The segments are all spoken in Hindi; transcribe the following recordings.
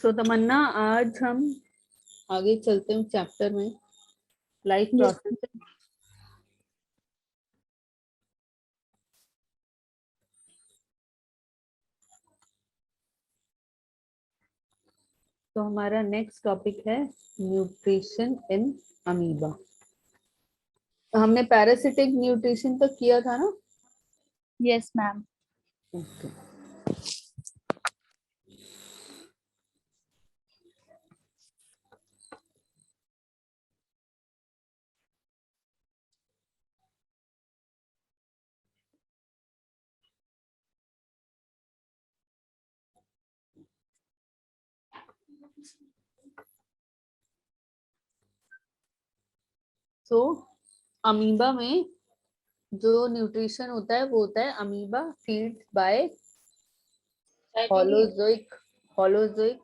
सो तमन्ना, आज हम आगे चलते हैं चैप्टर में, लाइफ प्रोसेस। तो हमारा नेक्स्ट टॉपिक है न्यूट्रिशन इन अमीबा। हमने पैरासिटिक न्यूट्रिशन तक किया था ना? Yes ma'am. ओके। तो अमीबा में जो न्यूट्रिशन होता है वो होता है amoeba feeds by holozoic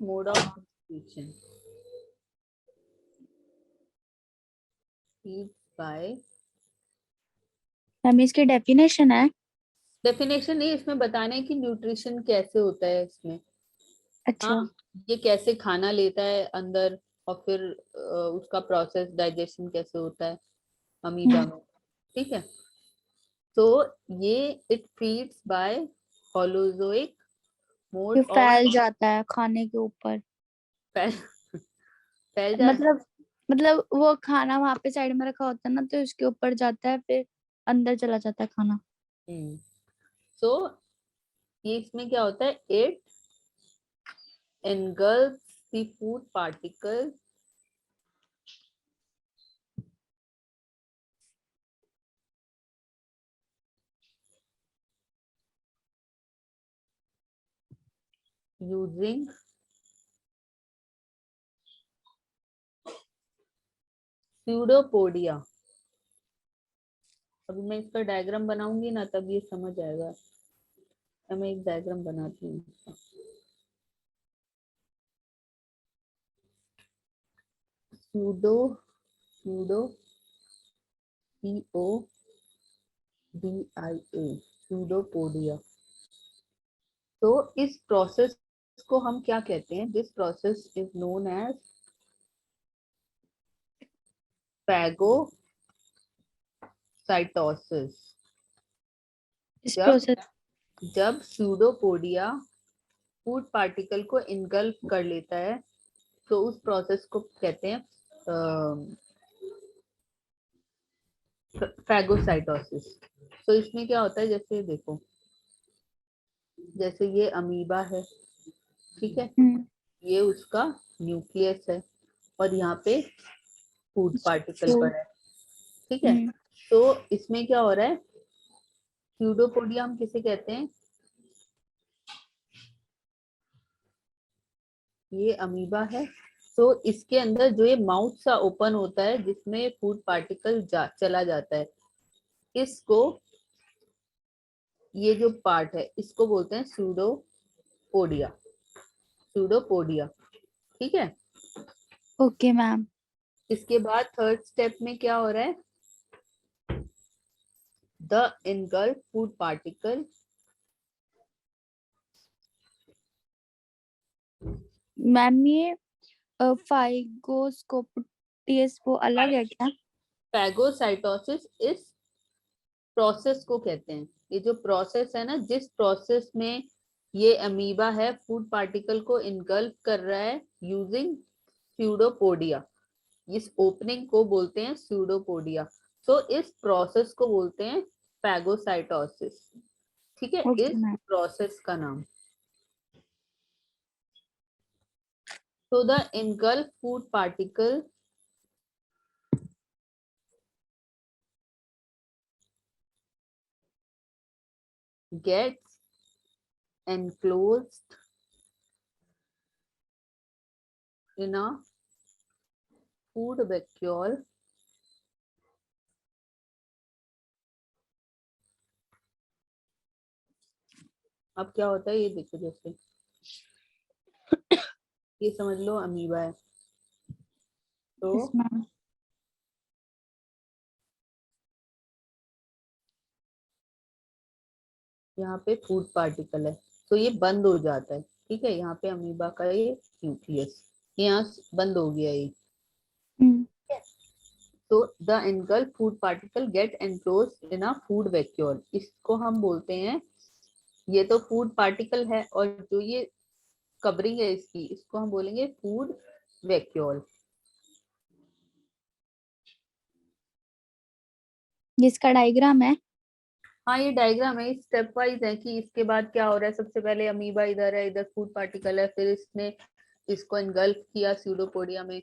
mode of nutrition. Feeds by, ma'am इसकी डेफिनेशन है? डेफिनेशन नहीं, इसमें बताने की न्यूट्रिशन कैसे होता है इसमें। अच्छा। हाँ, ये कैसे खाना लेता है अंदर और फिर उसका प्रोसेस डाइजेशन कैसे होता है अमीबा में। ठीक है। तो ये इट फीड्स बाय होलोजोइक ये मोड ऑफ, फैल जाता है खाने के ऊपर। फैल फैल जाता मतलब वो खाना वहां पे साइड में रखा होता है ना, तो उसके ऊपर जाता है, फिर अंदर चला जाता है खाना। है। सो ये इसमें क्या होता है, it engulfs the food particles using pseudopodia। अभी मैं इसका डायग्राम बनाऊंगी ना, तब ये समझ आएगा। तो मैं एक डायग्राम बनाती हूँ इसका। Pseudo PODIA, pseudopodia. तो इस प्रोसेस को हम क्या कहते हैं? This process is known as phagocytosis. इस जब प्रोसेस जब स्यूडोपोडिया फूड पार्टिकल को इनगल्फ कर लेता है, तो उस प्रोसेस को कहते हैं फैगोसाइटोसिस। तो इसमें क्या होता है, जैसे देखो, जैसे ये अमीबा है, ठीक है, ये उसका न्यूक्लियस है और यहाँ पे फूड पार्टिकल पड़ा है, ठीक है। तो इसमें क्या हो रहा है, स्यूडोपोडिया हम किसे कहते हैं? ये अमीबा है। तो इसके अंदर जो ये माउथ सा ओपन होता है जिसमें फूड पार्टिकल चला जाता है, इसको, ये जो पार्ट है इसको बोलते हैं स्यूडोपोडिया। स्यूडोपोडिया, ठीक है। Okay ma'am. इसके बाद थर्ड स्टेप में क्या हो रहा है, the engulf food particle, ma'am ये फाइगोस्कोपिटियस वो अलग है क्या? फैगोसाइटोसिस इस प्रोसेस को कहते हैं। ये जो प्रोसेस है ना, जिस प्रोसेस में ये अमीबा है फूड पार्टिकल को इनगल्फ कर रहा है यूजिंग स्यूडोपोडिया, इस ओपनिंग को बोलते हैं स्यूडोपोडिया। तो इस प्रोसेस को बोलते हैं फैगोसाइटोसिस, ठीक है, ओके इस मैम। प्रोसेस का नाम। तो the engulf food particle gets enclosed in a food vacuole अब क्या होता है ये देखो, जैसे ये समझ लो अमीबा है, तो यस मैम। यहाँ पे फूड पार्टिकल है, तो ये बंद हो जाता है, ठीक है, यहाँ पे अमीबा का ये न्यूक्लियस, यहाँ बंद हो गया ये। तो the engulf food particle gate enclosed in a food vacuole, इसको हम बोलते हैं, ये तो फूड पार्टिकल है और जो ये कवरिंग है इसकी, इसको हम बोलेंगे फूड वैक्यूल। जिसका डायग्राम है। हाँ ये डायग्राम है, स्टेप वाइज है कि इसके बाद क्या हो रहा है। सबसे पहले अमीबा इधर है, इधर फूड पार्टिकल है, फिर इसने इसको एनगल्फ किया स्यूडोपोडिया में,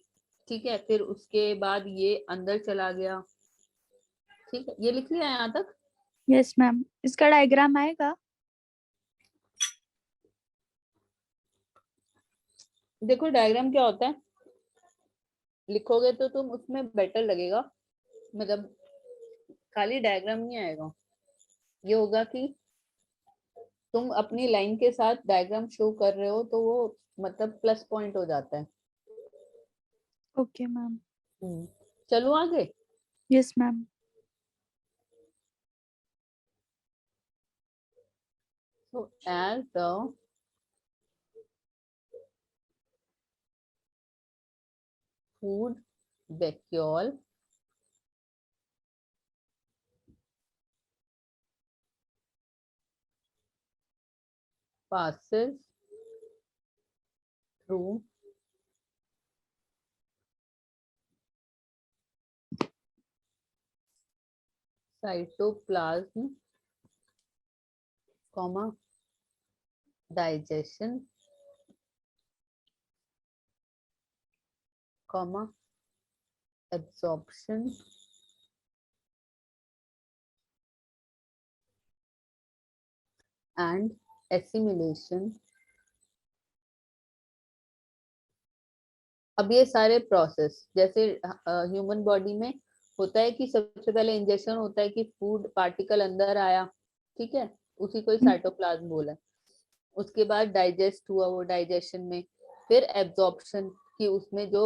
ठीक है, फिर उसके बाद ये अंदर चला गया। ठीक है, ये लिख लिया यहाँ तक। यस मैम, इसका डायग्राम आएगा। देखो डायग्राम क्या होता है, लिखोगे तो तुम उसमें बेटर लगेगा, मतलब खाली डायग्राम नहीं आएगा, ये होगा कि तुम अपनी लाइन के साथ डायग्राम शो कर रहे हो तो वो मतलब प्लस पॉइंट हो जाता है। Okay ma'am. चलो आगे। Yes ma'am. So as the food vacuole passes through cytoplasm, comma digestion, comma absorption and assimilation। अब ये सारे प्रोसेस जैसे ह्यूमन बॉडी में होता है कि सबसे पहले इंजेक्शन होता है कि फूड पार्टिकल अंदर आया, ठीक है, उसी को ही साइटोप्लाज्म बोला है। उसके बाद डाइजेस्ट हुआ वो डाइजेशन में, फिर एब्जॉर्प्शन की उसमें जो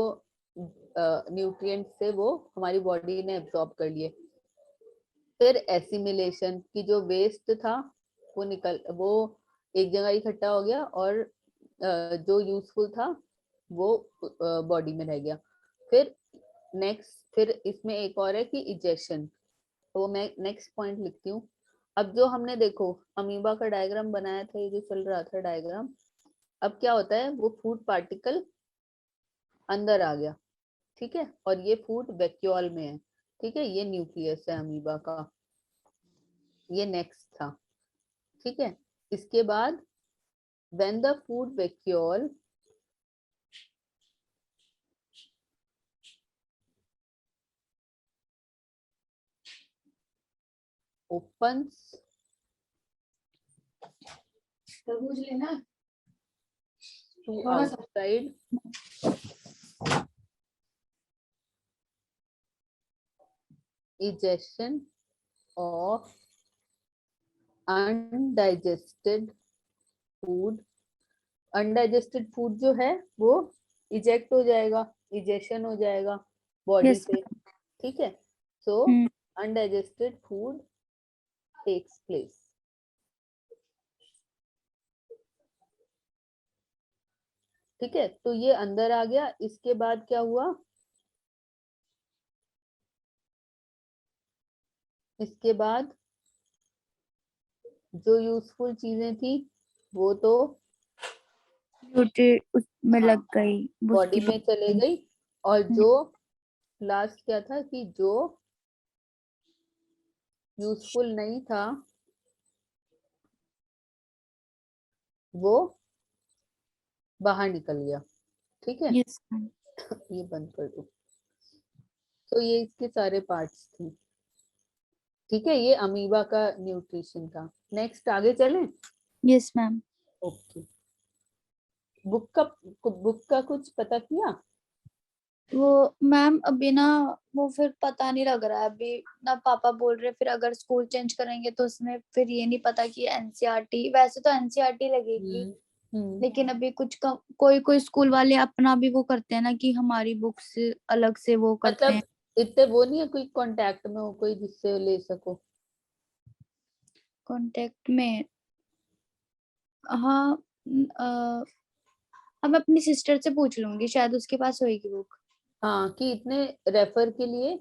न्यूट्रिएंट्स थे वो हमारी बॉडी ने एब्जॉर्ब कर लिए, फिर एसिमिलेशन की जो वेस्ट था वो एक जगह इकट्ठा हो गया और जो यूजफुल था वो बॉडी में रह गया। फिर फिर इसमें एक और है कि इजेक्शन, तो मैं नेक्स्ट पॉइंट लिखती हूँ। अब जो हमने देखो अमीबा का डायग्राम बनाया था, ये जो चल रहा था डायग्राम, अब क्या होता है वो फूड पार्टिकल अंदर आ गया, ठीक है, और ये फूड वैक्यूल में है, ठीक है, ये न्यूक्लियस है अमीबा का, ये नेक्स्ट था, ठीक है। इसके बाद when the food vacuole opens to outside ejection of undigested food, undigested food जो है वो इजेक्ट हो जाएगा, इजेक्शन हो जाएगा बॉडी यस से, ठीक है। So ma'am. Undigested food takes place, ठीक है, तो ये अंदर आ गया। इसके बाद क्या हुआ, इसके बाद जो यूजफुल चीजें थी वो तो ड्यूटी उसमें हाँ लग गई, बॉडी उसकी में चले गई, और हम्म, जो लास्ट क्या था कि जो यूजफुल नहीं था वो बाहर निकल गया, ठीक है। Yes ma'am. ये बंद कर दो। तो ये इसके सारे पार्ट्स थे, ठीक है, ये अमीबा का न्यूट्रिशन था। नेक्स्ट आगे चलें। Yes ma'am. ओके, बुक का कुछ पता किया। वो मैम अभी ना, वो फिर पता नहीं लग रहा है अभी ना, पापा बोल रहे फिर अगर स्कूल चेंज करेंगे तो उसमें फिर ये नहीं पता कि एनसीईआरटी, वैसे तो एनसीईआरटी लगेगी, लेकिन अभी कोई कोई स्कूल वाले अपना भी वो करते हैं ना कि हमारी बुक से अलग से वो करते मतलब हैं। इतने वो नहीं है कोई कांटेक्ट में हो कोई जिससे ले सको। कांटेक्ट में, हाँ अब अपनी सिस्टर से पूछ लूंगी, शायद उसके पास होगी बुक। हाँ, कि इतने रेफर के लिए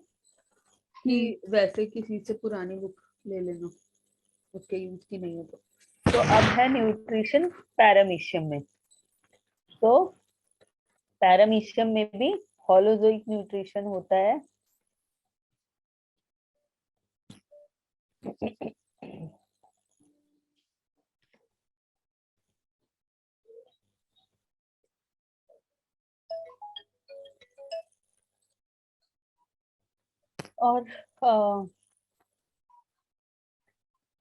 कि वैसे किसी से पुरानी बुक ले लेना, उसके यूज की नहीं है तो अब है न्यूट्रिशन पैरामीशियम में। तो पैरामीशियम में भी होलोजोइक न्यूट्रिशन होता है। और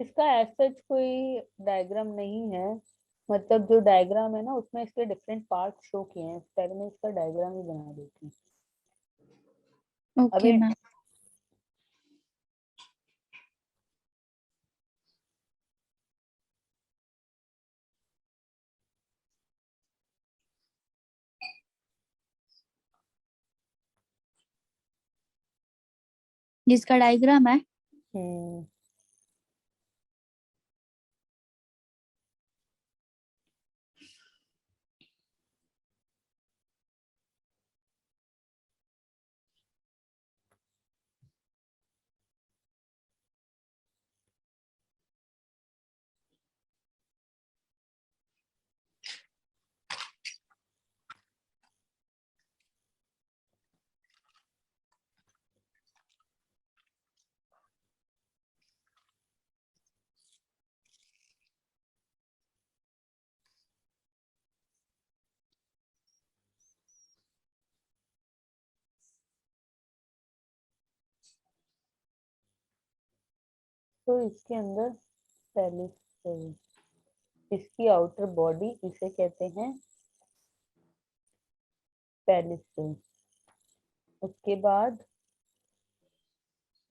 इसका एज सच कोई डायग्राम नहीं है, मतलब जो डायग्राम है ना उसमें इसके डिफरेंट पार्ट शो किए हैं। पहले मैं इसका डायग्राम ही बना देती हूँ ओके अभी। मैम। जिसका डायग्राम है। हम्म, तो इसके अंदर पहले इसकी आउटर बॉडी इसे कहते हैं पेलिसिल। उसके बाद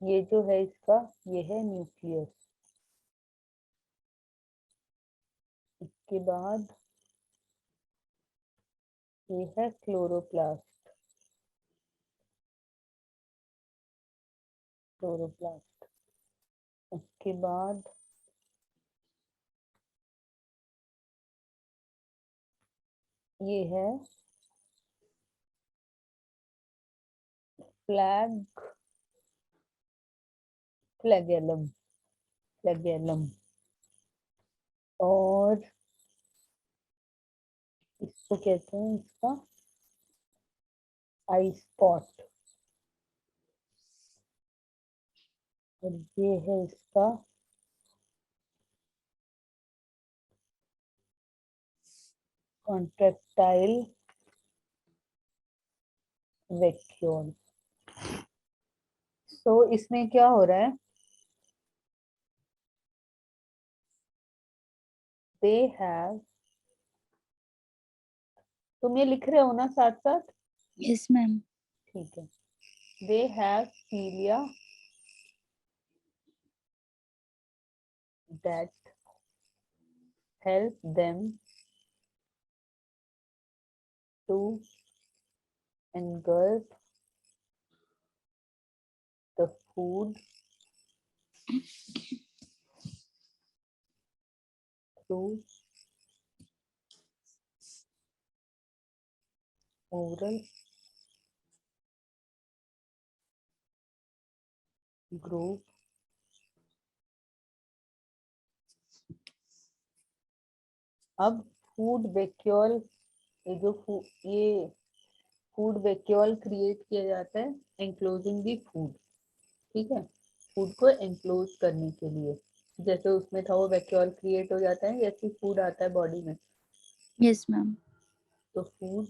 ये जो है इसका, ये है न्यूक्लियस। इसके बाद ये है क्लोरोप्लास्ट। क्लोरोप्लास्ट। उसके बाद ये है फ्लैग फ्लैगेलम। फ्लैगेलम। और इसको कहते हैं इसका आई स्पॉट। और ये है इसका कॉन्ट्रेक्टाइल वैक्यूल। तो इसमें क्या हो रहा है, दे हैव, तुम ये लिख रहे हो ना साथ साथ? Yes ma'am. ठीक है। They have cilia that help them to engulf the food through oral groove। अब फूड वैक्यूल, ये फूड वैक्यूल क्रिएट किया जाता है एंक्लोजिंग दी फूड। ठीक है, फूड को एंक्लोज करने के लिए, जैसे उसमें था वो वैक्यूल क्रिएट हो जाता है, जैसे फूड आता है बॉडी में। Yes ma'am. तो food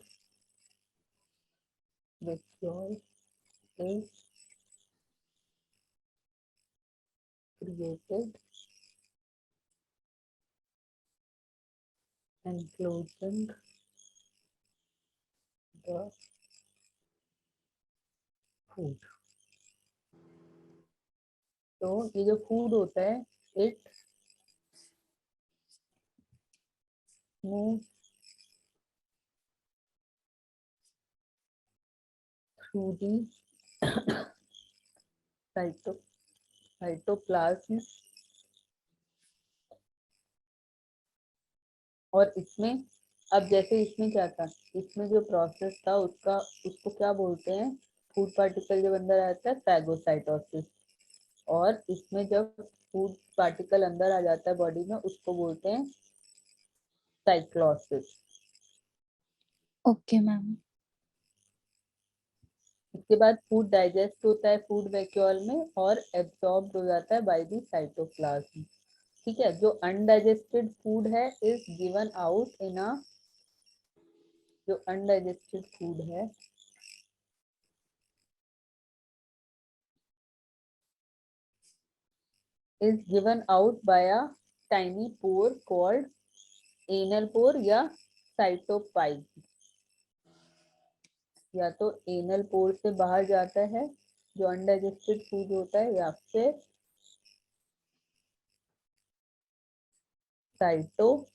vacuole is created enclosing the food। तो ये जो फूड होता है, it move through the cytoplasm और इसमें अब जैसे इसमें क्या था, इसमें जो प्रोसेस था उसको क्या बोलते हैं, फूड पार्टिकल जब अंदर आता है फैगोसाइटोसिस, और इसमें जब फूड पार्टिकल अंदर आ जाता है बॉडी में उसको बोलते हैं साइक्लोसिस। Okay ma'am. इसके बाद फूड डाइजेस्ट होता है फूड वैक्यूल में और एब्सॉर्ब हो जाता है बाय द साइटोप्लाज्म। ठीक है, जो अनडाइजेस्टेड फूड है इज गिवन आउट इन अ, जो अनडाइजेस्टेड फूड है is given out by a tiny pore called anal pore या cytoplasm, या तो एनल पोर से बाहर जाता है जो अनडाइजेस्टेड फूड होता है, या फिर साइटोपाइड।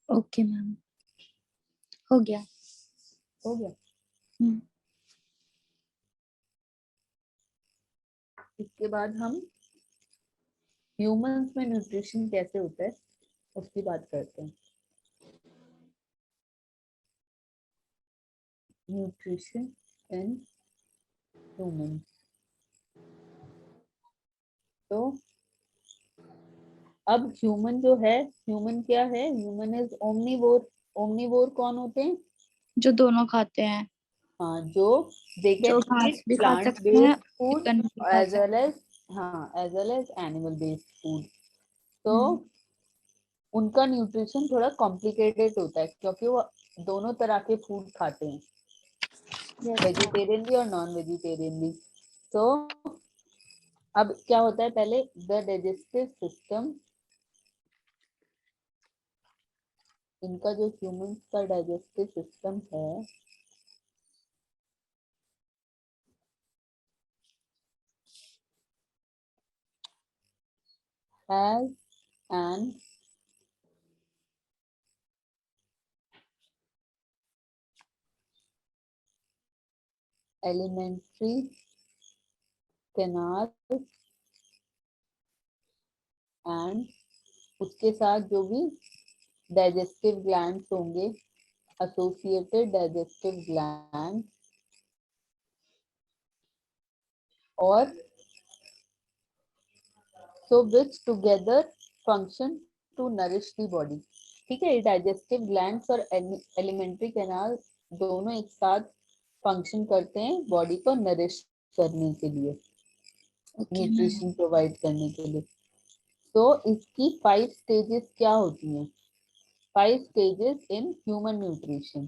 ओके मैम, हो गया। हो गया। इसके बाद हम ह्यूमंस में न्यूट्रिशन कैसे होता है उसकी बात करते हैं। न्यूट्रिशन इन ह्यूमन, तो अब ह्यूमन जो है, ह्यूमन क्या है, ह्यूमन इज ओमनीवोर। ओमनीवोर कौन होते हैं, जो दोनों खाते हैं, हाँ, जो दे जो कैन ईट घास भी खा प्लांट सकते हैं, बेस्ड फूड चिकन भी खा एज वेल सकते एज, हाँ, as well as animal based food. तो हैं। उनका न्यूट्रिशन थोड़ा कॉम्प्लिकेटेड होता है क्योंकि वो दोनों तरह के फूड खाते हैं, वेजिटेरियन भी और नॉन वेजिटेरियन भी। तो अब क्या होता है, पहले द डाइजेस्टिव सिस्टम, इनका जो ह्यूमन का डाइजेस्टिव सिस्टम है has an alimentary canal and उसके साथ जो भी डाइजेस्टिव ग्लैंड्स होंगे, एसोसिएटेड डाइजेस्टिव ग्लैंड, और so which together function to nourish the body। ठीक है, डाइजेस्टिव ग्लैंड्स और एलिमेंट्री कैनाल दोनों एक साथ फंक्शन करते हैं बॉडी को नरिश करने के लिए, ओके मैम। न्यूट्रिशन प्रोवाइड करने के लिए। तो इसकी 5 स्टेजेस क्या होती हैं, 5 स्टेजेस इन ह्यूमन न्यूट्रिशन।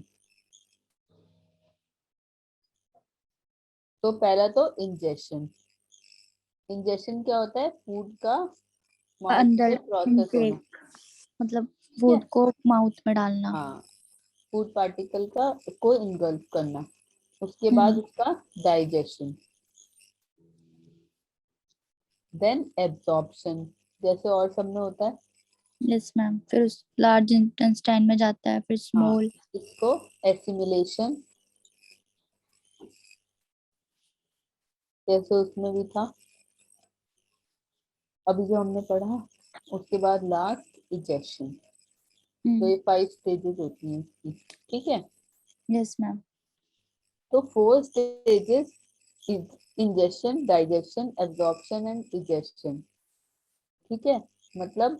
तो पहला तो इंजेशन। इंजेशन क्या होता है, फूड का माउथ से अंदर प्रोसेस होना। इनटेक, मतलब ठीक है, फूड को माउथ में डालना। हाँ, फूड पार्टिकल का को इनगल्फ करना। उसके बाद हम्म। उसका डाइजेशन, देन एब्जॉर्प्शन, जैसे और सब में होता है। यस मैम, फिर उस लार्ज इंटेस्टाइन में जाता है, फिर हाँ, स्मॉल। इसको एसिमिलेशन, जैसे उसमें भी था अभी जो हमने पढ़ा। उसके बाद लास्ट इजेक्शन। तो ये 5 स्टेजेस होती हैं इसकी। ठीक है, यस मैम। तो 4 stages, injection, digestion, absorption and ejection. ठीक है, मतलब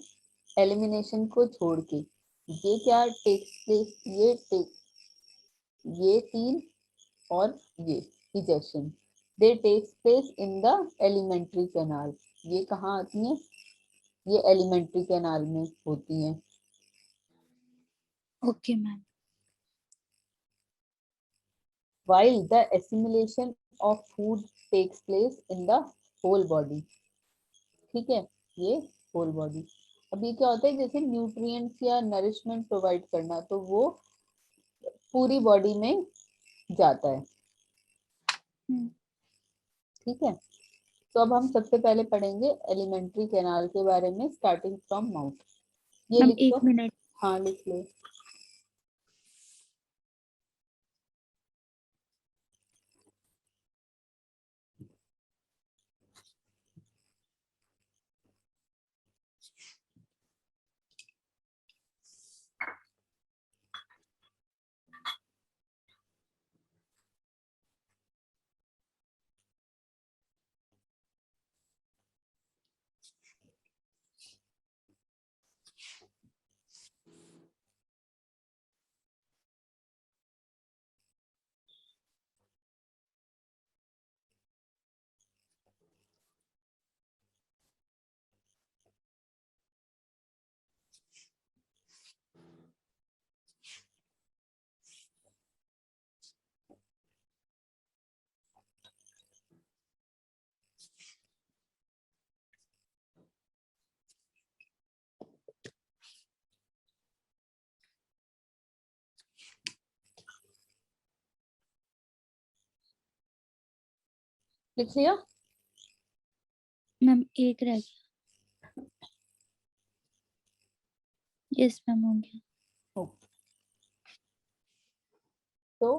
एलिमिनेशन को छोड़ के ये क्या टेक्स प्लेस, ये 3 और ये ejection, they take place in the alimentary canal. ये कहाँ आती हैं, ये एलिमेंट्री कैनाल में होती हैं। Okay ma'am. while the assimilation of food takes place in the whole body। ठीक है, ये होल बॉडी। अब ये क्या होता है, जैसे न्यूट्रिएंट्स या नरिशमेंट प्रोवाइड करना, तो वो पूरी बॉडी में जाता है। ठीक है, तो अब हम सबसे पहले पढ़ेंगे एलिमेंट्री कैनाल के बारे में, स्टार्टिंग फ्रॉम माउथ। ये मैम लिख एक लो, मिनट। हाँ लिख लो। लिख लिया? मैम एक रह गया। यस मैम हो गया। ओके, तो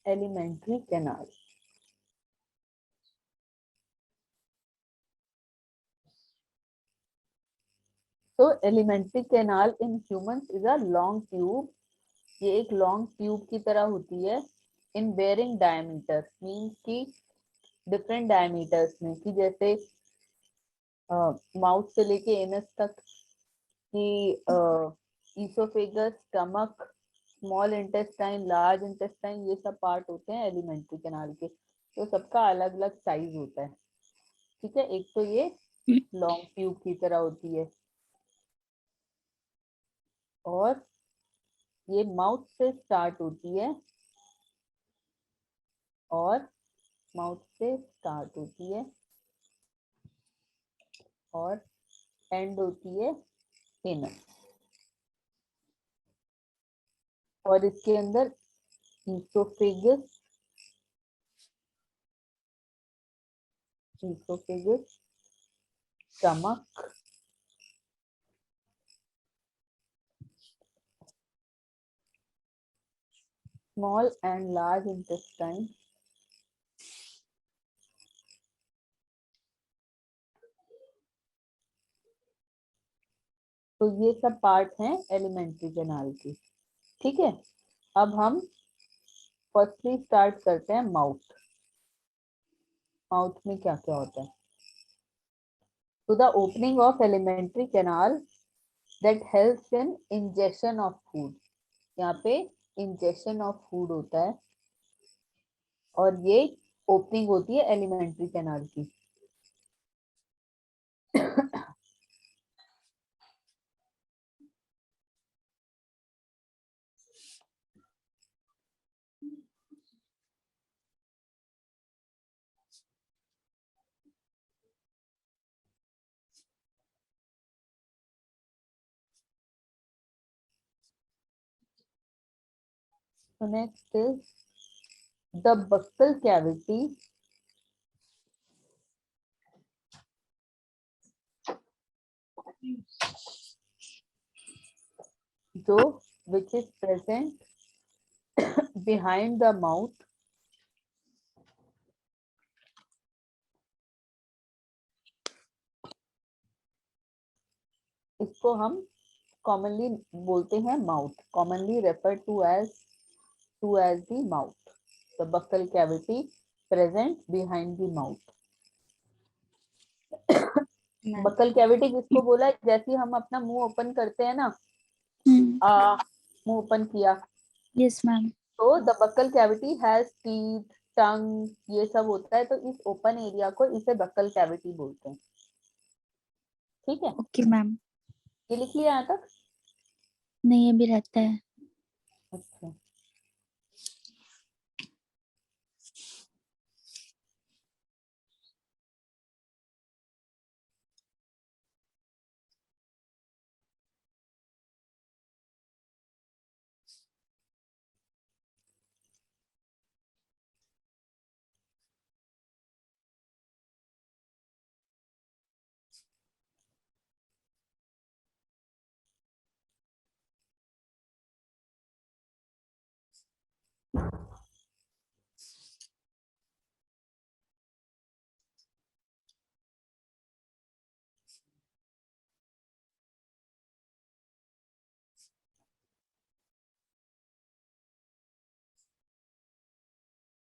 एलिमेंट्री कैनाल, तो alimentary canal in humans is a long tube, ये एक लॉन्ग ट्यूब की तरह होती है, इन वेरिंग डायमीटर, मीन्स की डिफरेंट डायमीटर्स में, कि जैसे माउथ से लेके एनस तक, कि oesophagus, stomach, small intestine, large intestine, ये सब पार्ट होते हैं एलिमेंट्री कैनाल के, तो सबका अलग अलग साइज होता है। ठीक है, एक तो ये लॉन्ग ट्यूब की तरह होती है, और ये माउथ से स्टार्ट होती है, और माउथ से स्टार्ट होती है और एंड होती है एनस, और इसके अंदर oesophagus, stomach, small and large intestine, तो ये सब पार्ट हैं एलिमेंट्री कैनाल की। ठीक है, अब हम फर्स्टली स्टार्ट करते हैं माउथ। माउथ में क्या क्या होता है? तो the opening of alimentary canal that helps in injection of food, यहाँ पे इंजेक्शन ऑफ फूड होता है, और ये ओपनिंग होती है एलिमेंट्री कैनाल की। So next is the buccal cavity जो which is present behind the mouth, इसको हम commonly बोलते हैं mouth, commonly referred to as the mouth, the buccal cavity present behind the mouth. Buccal cavity किसको बोला है? जैसे हम अपना मुंह ओपन करते हैं ना, मुंह ओपन किया, यस मैम। तो the buccal cavity has teeth, tongue, ये सब होता है, तो इस ओपन एरिया को इसे बक्कल कैविटी बोलते हैं। ठीक है, ओके मैम। ये लिख लिया यहाँ तक? नहीं अभी रहता है। अच्छा,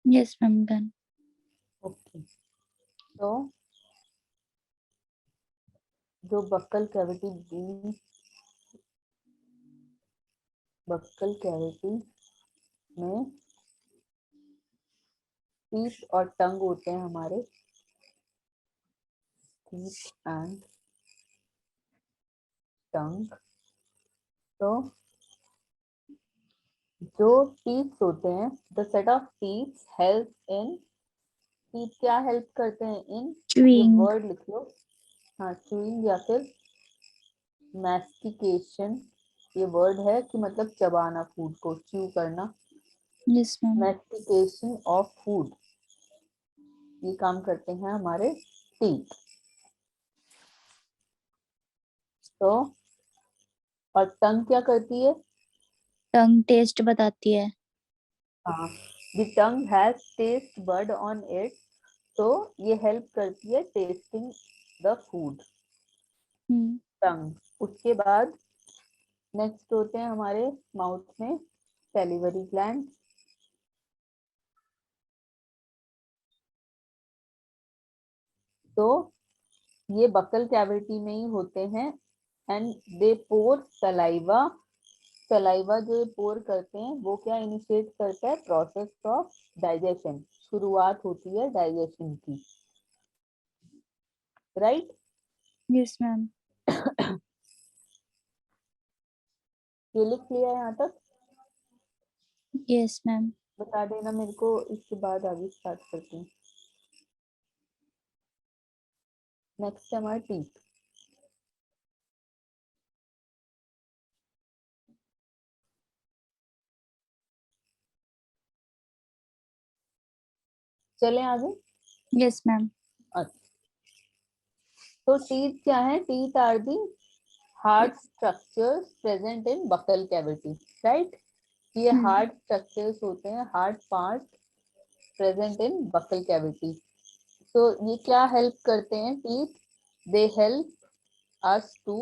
यस मैम डन। ओके, तो जो बक्कल कैविटी में टीथ और टंग होते हैं हमारे, टीथ एंड टंग, तो जो टीथ होते हैं, the set of teeth help in, teeth क्या हेल्प करते हैं इन, ये च्यूइंग। वर्ड लिख लो, हाँ, चूइंग या फिर मैस्टिकेशन, ये वर्ड है कि मतलब चबाना, फूड को च्यू करना, yes ma'am. Mastication of food, ये काम करते हैं हमारे टीथ। तो और टंग क्या करती है? टंग टेस्ट बताती है। हाँ, the tongue has taste bud on it, तो ये हेल्प करती है टेस्टिंग द फूड, टंग। उसके बाद नेक्स्ट होते हैं हमारे माउथ में सैलिवरी ग्लैंड। तो ये बकल कैविटी में ही होते हैं and they pour saliva. Saliva जो पोर करते हैं वो क्या इनिशिएट करता है? प्रोसेस ऑफ डाइजेशन, शुरुआत होती है डाइजेशन की, राइट? Yes ma'am. ये लिख लिया है यहाँ तक? Yes ma'am. बता देना मेरे को, इसके बाद आगे स्टार्ट करते हैं। नेक्स्ट है हमारा टीथ। चले आगे। Yes ma'am. अच्छा, तो टीथ क्या है? Teeth are the hard structures present in buccal cavity, right? ये हार्ड स्ट्रक्चर्स होते हैं, hard part present in buccal cavity. तो ये क्या हेल्प करते हैं teeth? They help us to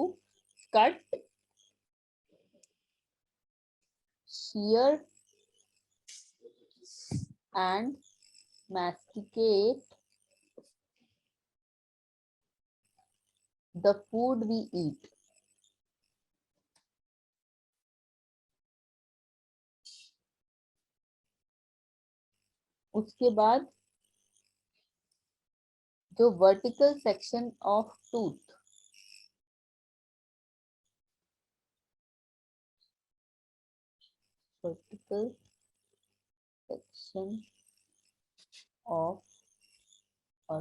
cut, shear and masticate the food we eat. उसके बाद जो vertical section of tooth, vertical section of a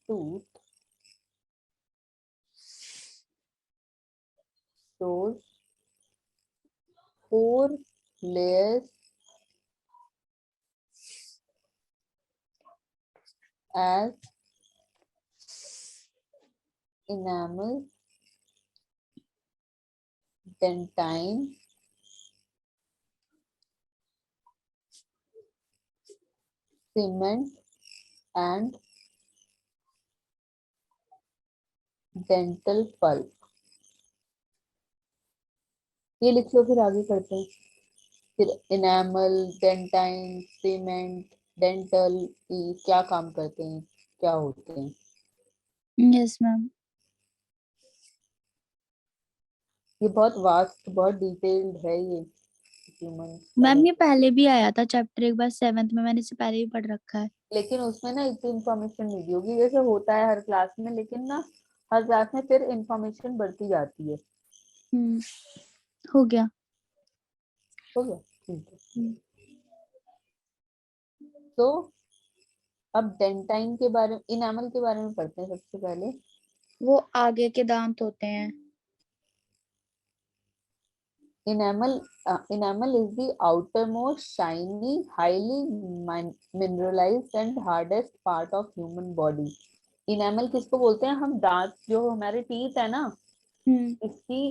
tooth shows 4 layers as enamel, dentine, cement and dental pulp। ये लिख लो, फिर आगे करते हैं। फिर इनेमल, डेंटाइन, सीमेंट, डेंटल की क्या काम करते हैं, क्या होते हैं? Yes ma'am. ये बहुत वास्ट, बहुत डिटेल्ड है ये ह्यूमन का मैम है। ये पहले भी आया था चैप्टर एक बार 7th में, मैंने इसे पहले भी पढ़ रखा है। लेकिन उसमें ना इतनी इंफॉर्मेशन नहीं दी होगी, जैसे होता है हर क्लास में, लेकिन ना हर क्लास में फिर इंफॉर्मेशन बढ़ती जाती है। हो गया। हो गया, ठीक है। तो अब डेंटाइन के बारे में, इनेमल के बारे में पढ़ते हैं सबसे पहले। वो आगे के दांत होते हैं। Enamel, enamel is the outermost, shiny, highly mineralized and hardest part of human body. Enamel किसको बोलते हैं? हम दांत, जो हमारे टीथ है ना, इसकी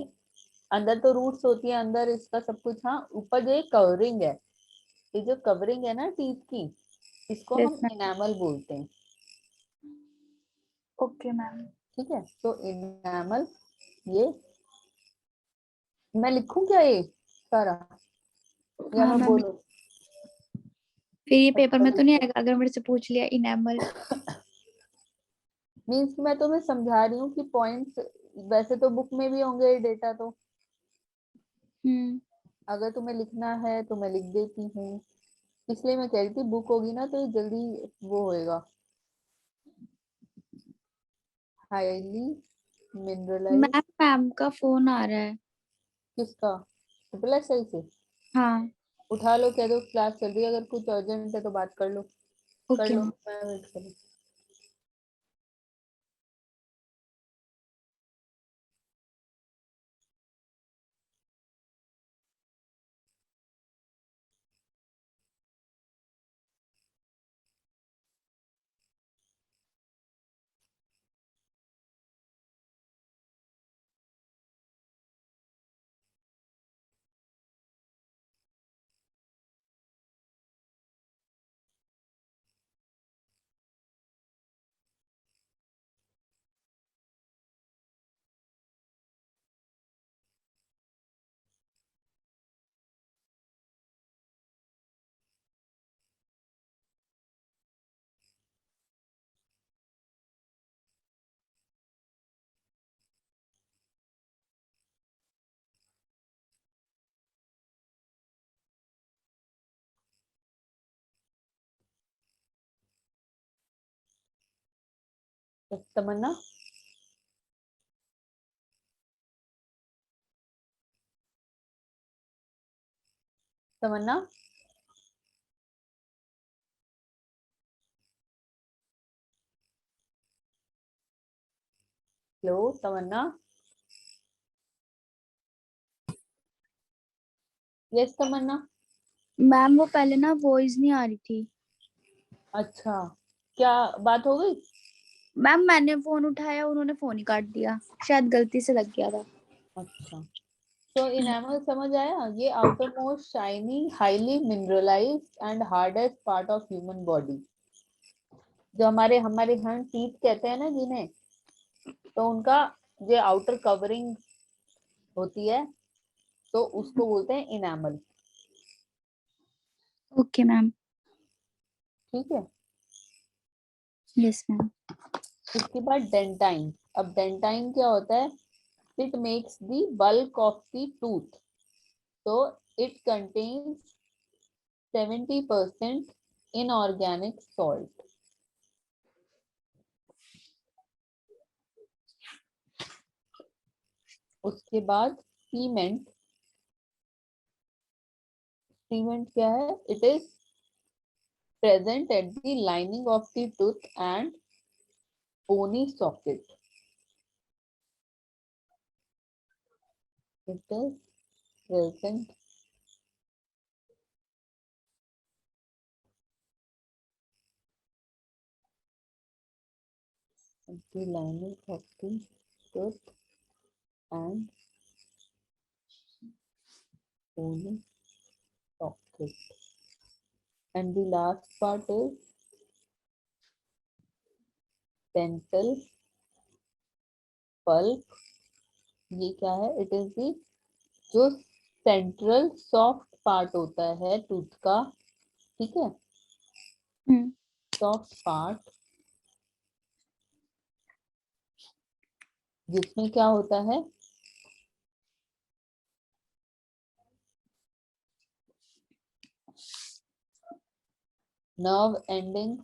अंदर तो रूट्स होती है, अंदर इसका सब कुछ। हाँ, ऊपर जो कवरिंग है, ये जो कवरिंग है ना टीथ की, इसको यस हम मैम। इनेमल बोलते हैं। Okay ma'am. ठीक है, तो इनेमल, ये मैं लिखूं क्या ये सारा, या हाँ मैं मैम। बोलूं? फिर ये पेपर अच्छा, में तो नहीं आएगा अगर मेरे से पूछ लिया इनेमल। मीन्स मैं तुम्हें समझा रही हूँ कि पॉइंट्स वैसे तो बुक में भी होंगे डेटा, तो अगर तुम्हें लिखना है तो मैं लिख देती हूँ। इसलिए मैं कह रही थी बुक होगी ना तो ये जल्दी वो होएगा। Highly mineralise. मैम मैम का फोन आ रहा है। किसका? ट्रिपल एस एल से? हाँ। उठा लो, कह दो क्लास चल रही है, अगर कुछ अर्जेंट है तो बात कर लो। कर ओके लो, मैम। मैं वेट करूँ। तमन्ना, तमन्ना, हेलो तमन्ना, यस तमन्ना। मैम वो पहले ना वॉइस नहीं आ रही थी। अच्छा, क्या बात हो गई? मैम मैंने फोन उठाया, उन्होंने फोन ही काट दिया, शायद गलती से लग गया था। अच्छा, तो इनेमल समझ आया? ये outermost shiny highly mineralised and hardest part of human body, जो हमारे हमारे हर टीथ कहते हैं ना जिन्हें, तो उनका जो आउटर कवरिंग होती है तो उसको बोलते हैं इनेमल। Okay ma'am. ठीक है। Yes ma'am. उसके बाद डेंटाइन। अब डेंटाइन क्या होता है? It makes the bulk of the tooth, so it contains 70% inorganic salt. उसके बाद सीमेंट। सीमेंट क्या है? It is present at the lining of the tooth and bony socket. It is present at the lining of the tooth and bony socket. And the last part is dental pulp. ये क्या है? इट इज द जो सेंट्रल सॉफ्ट पार्ट होता है टूथ का, ठीक है, सॉफ्ट पार्ट, जिसमें क्या होता है? Nerve ending,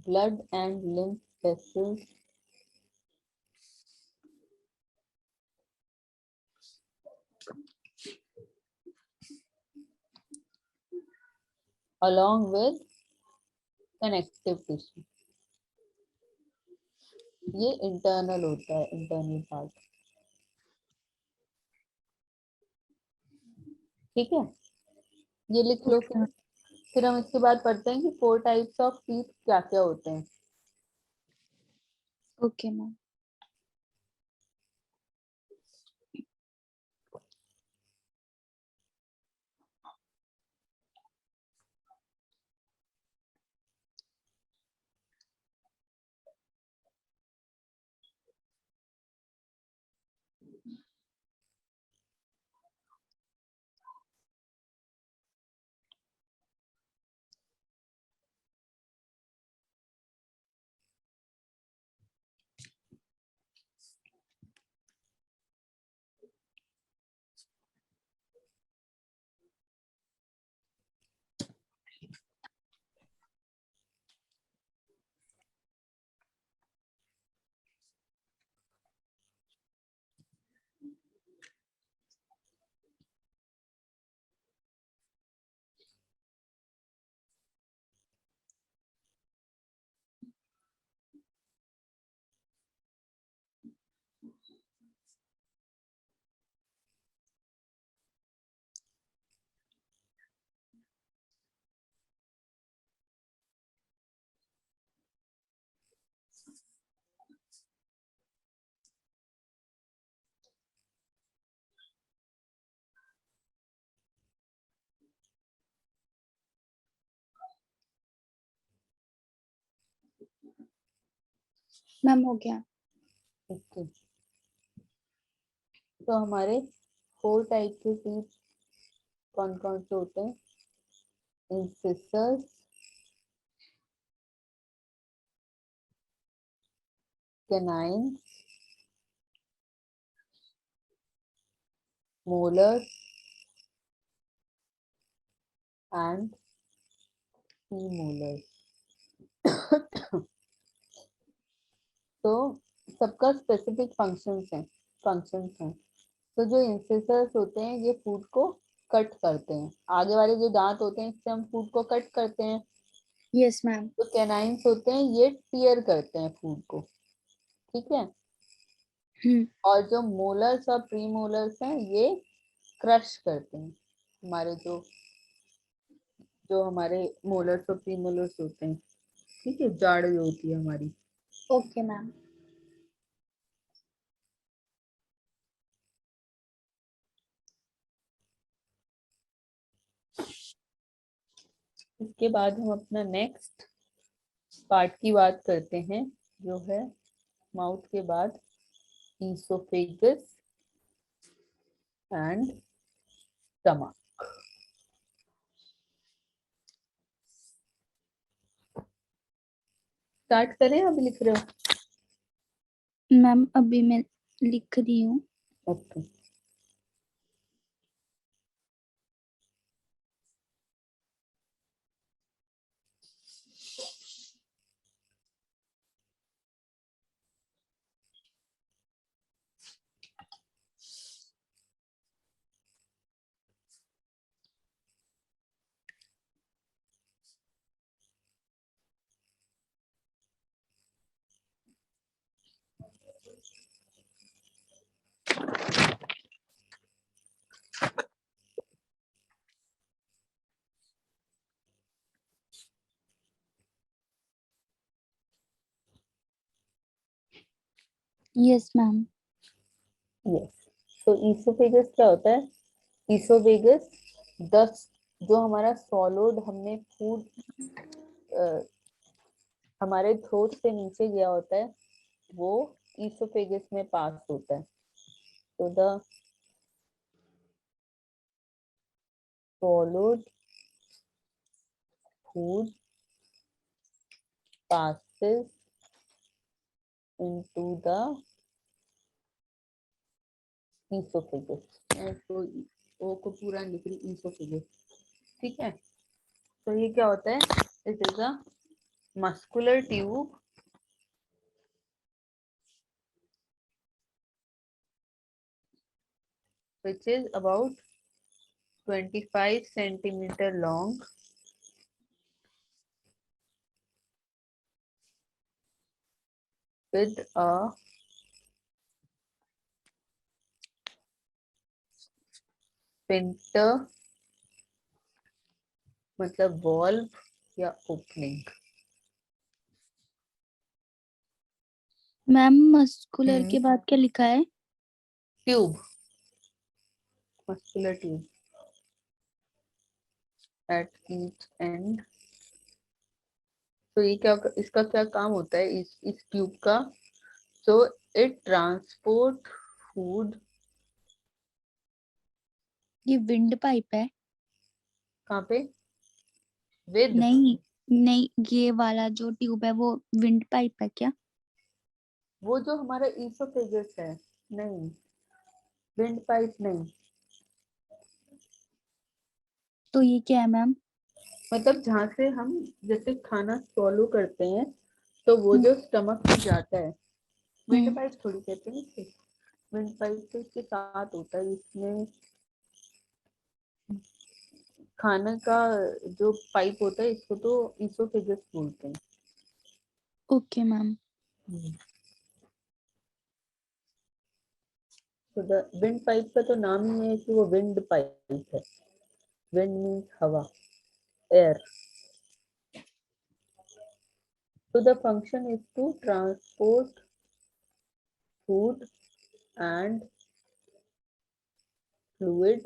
blood and lymph vessels, along with connective tissue. ये इंटरनल होता है, इंटरनल पार्ट। ठीक है, ये लिख लो। फिर हम इसके बाद पढ़ते हैं कि 4 टाइप्स ऑफ टीथ क्या क्या होते हैं। Okay ma'am. मैम हो गया। ओके, तो हमारे 4 टाइप के टीथ कौन कौन से होते हैं? इंसिसर्स, कैनाइन्स, molars and premolar. तो सबका स्पेसिफिक फंक्शंस हैं। तो जो इंसिसर्स होते हैं ये फूड को कट करते हैं, आगे वाले जो दांत होते हैं इससे हम फूड को कट करते हैं। Yes ma'am. जो कैनाइन्स होते हैं ये टीयर करते हैं फूड को, ठीक है। और जो मोलर्स और प्रीमोलर्स हैं ये क्रश करते हैं हमारे जो जो हमारे मोलर्स और प्रीमोलर्स होते हैं, ठीक है, जाड़ जो होती है हमारी। Okay ma'am. इसके बाद हम अपना नेक्स्ट पार्ट की बात करते हैं जो है माउथ के बाद ईसोफेगस एंड स्टमक। स्टार्ट करें, अभी लिख रहे हो? मैम अभी मैं लिख रही हूँ। ओके। Yes ma'am. यस, तो ईसोफेगस क्या होता है? ईसोफेगस 10 जो हमारा सॉलिड हमने फूड हमारे थ्रोट से नीचे गया होता है वो ईसोफेगस में पास होता है। तो the swallowed food passes into the esophagus। तो ओ को पूरा निकली esophagus, ठीक है। तो ये क्या होता है? It is a muscular tube which is about 25 centimeter long with a sphincter मतलब वॉल्व या ओपनिंग। मैम मस्कुलर के बाद क्या लिखा है? Tube, muscular tube at each and. तो ये क्या, इसका क्या काम होता है इस ट्यूब का? So it transport food. ये विंड पाइप है? कहाँ पे? विद नहीं नहीं, ये वाला जो ट्यूब है वो विंड पाइप है क्या? वो जो हमारा ईसोफेगस है, नहीं, विंड पाइप नहीं। तो ये क्या है मैम? मतलब जहाँ से हम जैसे खाना swallow करते हैं तो वो जो स्टमक में जाता है, विंड पाइप थोड़ी कहते हैं इसे। विंड पाइप तो इसके साथ होता है, इसमें खाना का जो पाइप होता है इसको तो ईसोफेगस बोलते हैं। Okay ma'am. तो विंड पाइप का तो नाम ही है कि वो विंड पाइप है। विंड मीन्स हवा, air. So the function is to transport food and fluid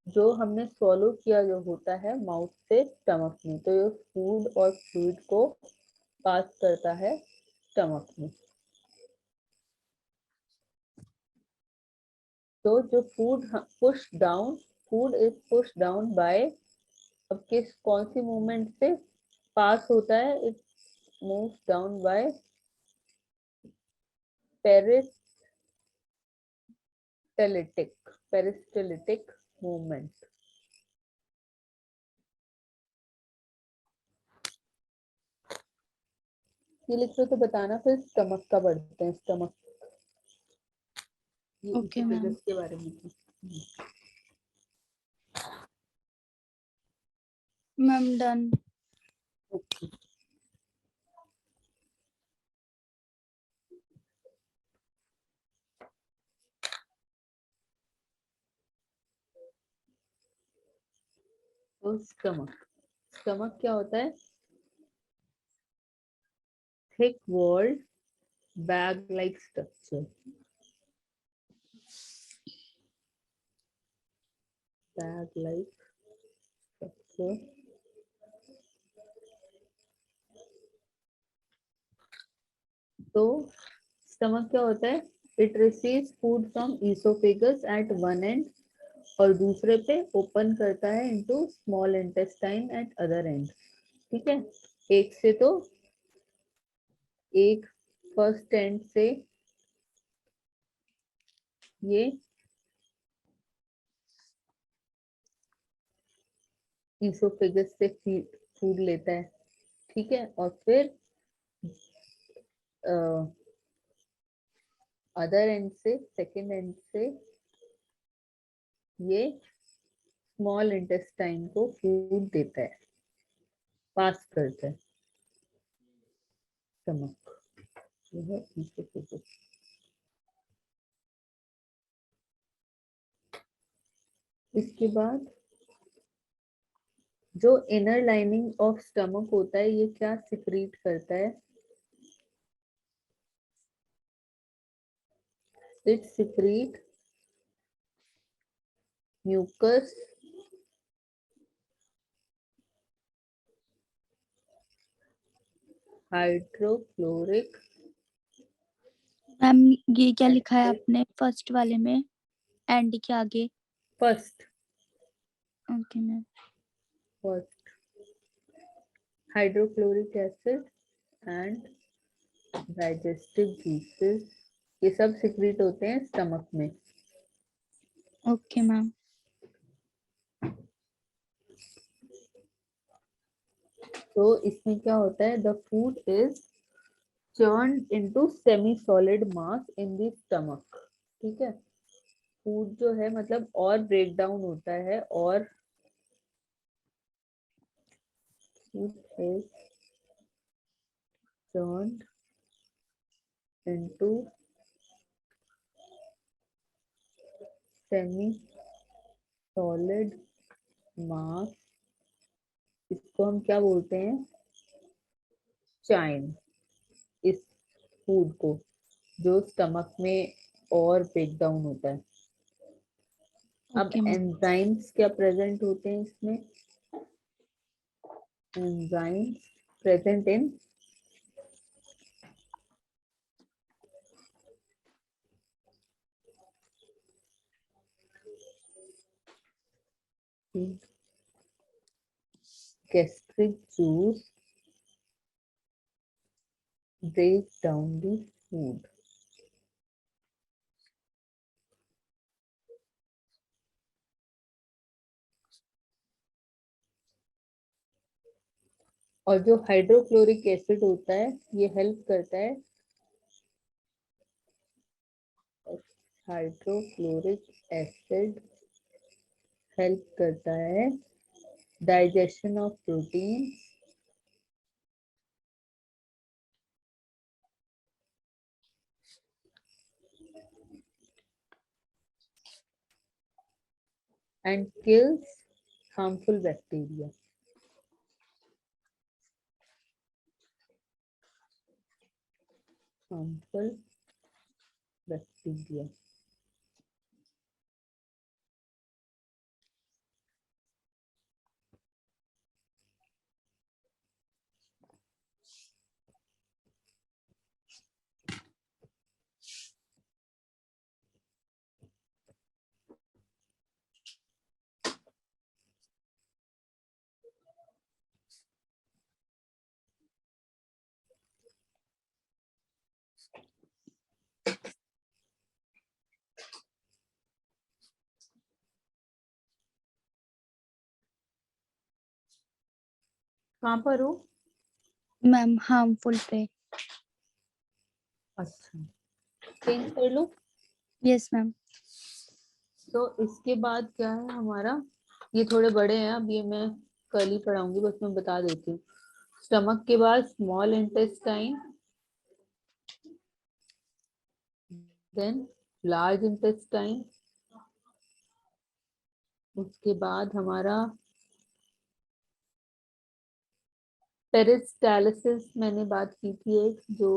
जो हमने swallow किया जो होता है माउथ से स्टमक में, तो ये फूड और फ्लूइड को पास करता है स्टमक में। तो जो food is push down by, अब कौन सी मूवमेंट से पास होता है? It moves down by peristaltic movement. ये लिख लो तो बताना, फिर स्टमक का पढ़ते हैं। स्टमक ये ओके मैम। esophagus के बारे में था। Ma'am done. ओके, तो स्टमक, स्टमक क्या होता है? Thick walled bag like structure, bag like structure. तो स्टमक क्या होता है? It receives food from oesophagus at one end, और दूसरे पे ओपन करता है into small intestine at other end. ठीक है, एक से तो एक फर्स्ट एंड से ये इसोफेगस से फूड लेता है। ठीक है, और फिर अदर एंड से, सेकेंड एंड से ये स्मॉल इंटेस्टाइन को फूड देता है, पास करता है। स्टमक, यह इसोफेगस। इसके बाद जो इनर लाइनिंग ऑफ स्टमक होता है, ये क्या सिक्रीट करता है? इट सिक्रीट म्यूकस, हाइड्रोक्लोरिक मैम ये क्या लिखा है एसिड। आपने फर्स्ट वाले में, एंड के आगे? First, okay ma'am. First hydrochloric acid and digestive juices, ये सब सिक्रीट होते हैं स्टमक में। Okay ma'am. तो इसमें क्या होता है? The food is churned into semi solid mass in the stomach। ठीक है, फूड जो है मतलब और ब्रेक डाउन होता है, और it is churned into semi solid mass। इसको हम क्या बोलते हैं? चाइन। इस फूड को जो स्टमक में और ब्रेक डाउन होता है। अब ओके मैम। एंजाइम्स क्या प्रेजेंट होते हैं इसमें? Enzymes present in gastric juice break down the food। और जो हाइड्रोक्लोरिक एसिड होता है, ये हेल्प करता है, हाइड्रोक्लोरिक एसिड हेल्प करता है digestion of protein and kills harmful bacteria. Harmful bacteria. कहाँ पर हो? मैम हार्मफुल पे। अच्छा, चेंज कर लो। Yes ma'am. तो इसके बाद क्या है हमारा, ये थोड़े बड़े हैं, अब ये मैं कल ही पढ़ाऊंगी, बस मैं बता देती हूँ। स्टमक के बाद small intestine, then large intestine, उसके बाद हमारा पेरिस्टालिसिस मैंने बात की थी एक, जो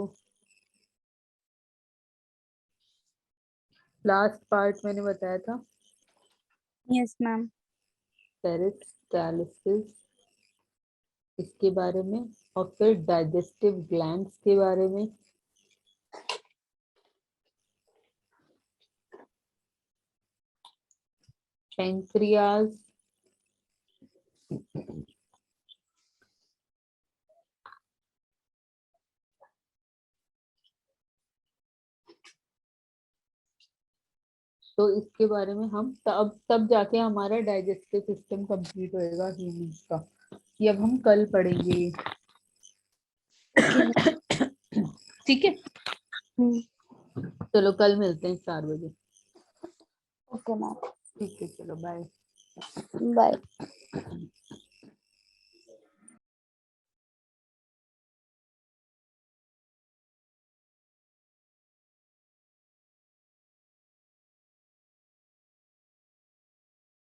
लास्ट पार्ट मैंने बताया था, यस मैम। पेरिस्टालिसिस, इसके बारे में। और फिर डाइजेस्टिव ग्लैंड्स के बारे में, पेंक्रियाज, तो इसके बारे में हम तब जाके हमारा डाइजेस्टिव सिस्टम कंप्लीट होएगा ह्यूमंस का। ये अब हम कल पढ़ेंगे। ठीक है, चलो कल मिलते हैं 4 बजे। Okay ma'am. ठीक है, चलो बाय। बाय।